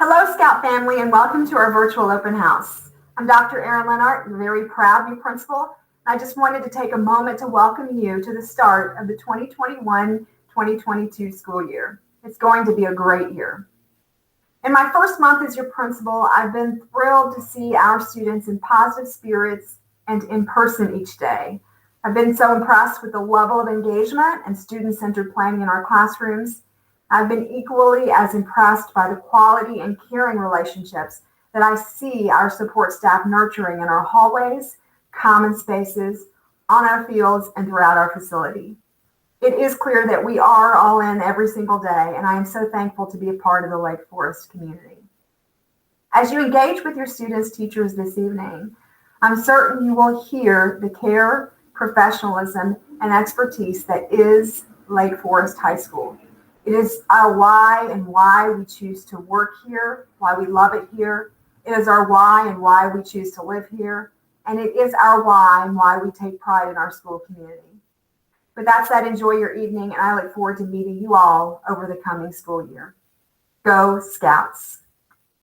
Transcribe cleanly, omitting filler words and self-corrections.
Hello, Scout family, and welcome to our virtual open house. I'm Dr. Erin Lenart, very proud new principal. I just wanted to take a moment to welcome you to the start of the 2021-2022 school year. It's going to be a great year. In my first month as your principal, I've been thrilled to see our students in positive spirits and in person each day. I've been so impressed with the level of engagement and student-centered planning in our classrooms. I've been equally as impressed by the quality and caring relationships that I see our support staff nurturing in our hallways, common spaces, on our fields, and throughout our facility. It is clear that we are all in every single day, and I am so thankful to be a part of the Lake Forest community. As you engage with your students, teachers this evening, I'm certain you will hear the care, professionalism, and expertise that is Lake Forest High School. It is our why and why we choose to work here, why we love it here. It is our why and why we choose to live here. And it is our why and why we take pride in our school community. With that said, enjoy your evening, and I look forward to meeting you all over the coming school year. Go Scouts!